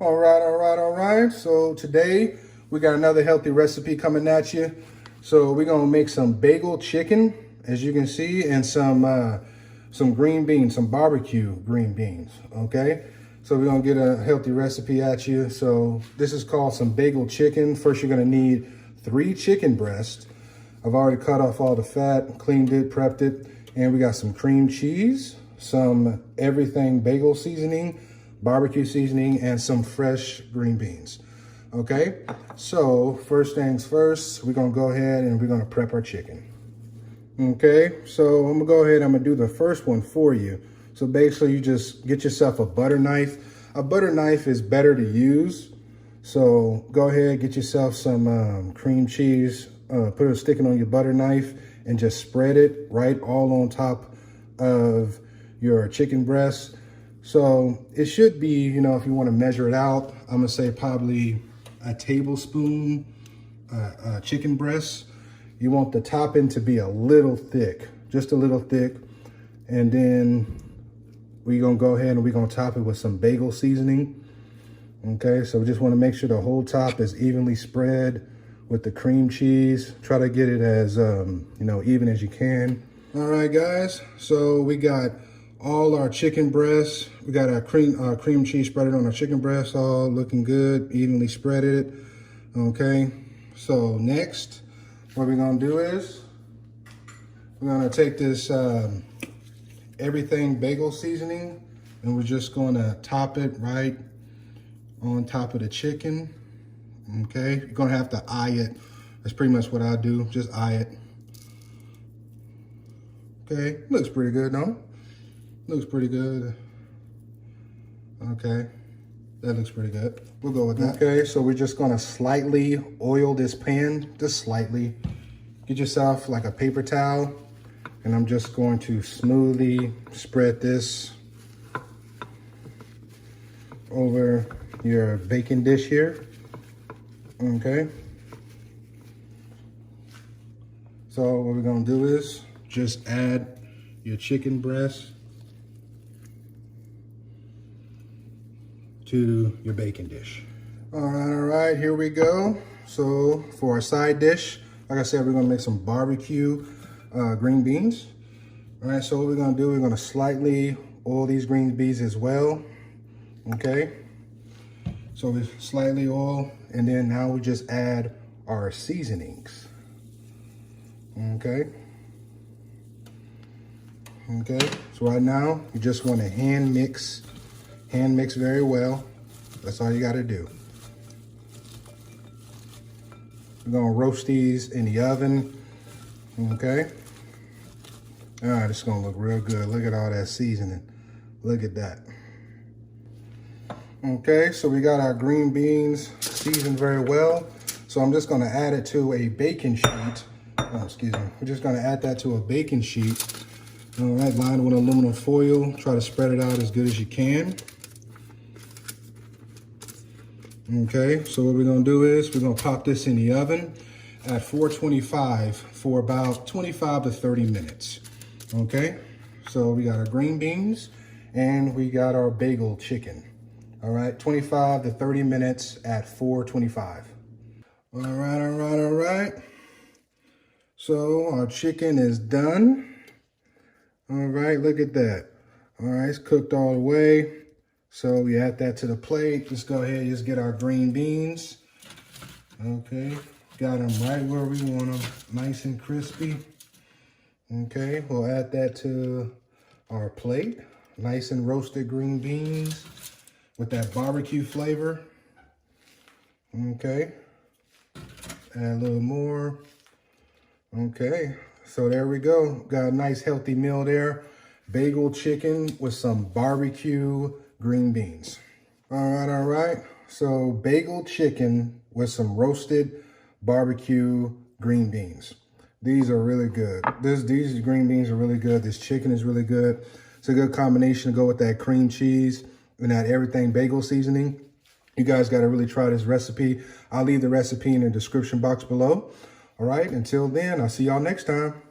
All right. So today we got another healthy recipe coming at you. So we're gonna make some bagel chicken, as you can see, and some green beans, some barbecue green beans. Okay. So we're gonna get a healthy recipe at you. So this is called some bagel chicken. First, you're gonna need 3 chicken breasts. I've already cut off all the fat, cleaned it, prepped it, and we got some cream cheese, some everything bagel seasoning, barbecue seasoning, and some fresh green beans. Okay, so first things first, we're gonna go ahead and we're gonna prep our chicken. Okay, so I'm gonna go ahead, I'm gonna do the first one for you. So basically you just get yourself a butter knife. A butter knife is better to use. So go ahead, get yourself some cream cheese, put it sticking on your butter knife and just spread it right all on top of your chicken breast. So it should be, you know, if you want to measure it out, I'm gonna say probably a tablespoon chicken breast. You want the topping to be a little thick, just a little thick. And then we're gonna go ahead and we're gonna top it with some bagel seasoning. Okay, so we just wanna make sure the whole top is evenly spread with the cream cheese. Try to get it as, you know, even as you can. All right, guys, so we got all our chicken breasts. We got our cream cheese spreaded on our chicken breast, all looking good, evenly spreaded it. Okay, so next, what we're gonna do is, we're gonna take this everything bagel seasoning and we're just gonna top it right on top of the chicken. Okay, you're gonna have to eye it. That's pretty much what I do, just eye it. Okay, looks pretty good, no? Looks pretty good. Okay, that looks pretty good. We'll go with that. Okay, so we're just gonna slightly oil this pan, just slightly. Get yourself like a paper towel, and I'm just going to smoothly spread this over your baking dish here. Okay. So what we're gonna do is just add your chicken breast to your baking dish. All right, here we go. So for our side dish, like I said, we're gonna make some barbecue green beans. All right, so what we're gonna do, we're gonna slightly oil these green beans as well, okay? So we slightly oil, and then now we just add our seasonings, okay? Okay, so right now, you just wanna hand mix very well. That's all you gotta do. We're gonna roast these in the oven, okay? All right, it's gonna look real good. Look at all that seasoning. Look at that. Okay, so we got our green beans seasoned very well. So I'm just gonna add it to a baking sheet. Oh, excuse me. We're just gonna add that to a baking sheet. All right, lined with aluminum foil. Try to spread it out as good as you can. Okay, so what we're gonna do is we're gonna pop this in the oven at 425 for about 25 to 30 minutes. Okay, so we got our green beans and we got our bagel chicken. All right, 25 to 30 minutes at 425. All right. So our chicken is done. All right, look at that. All right, it's cooked all the way. So we add that to the plate. Just go ahead and just get our green beans. Okay, got them right where we want them, nice and crispy. Okay, we'll add that to our plate. Nice and roasted green beans with that barbecue flavor. Okay, add a little more. Okay, so there we go. Got a nice healthy meal there. Bagel chicken with some barbecue green beans. All right. So bagel chicken with some roasted barbecue green beans. These are really good. These green beans are really good. This chicken is really good. It's a good combination to go with that cream cheese and that everything bagel seasoning. You guys got to really try this recipe. I'll leave the recipe in the description box below. All right, until then, I'll see y'all next time.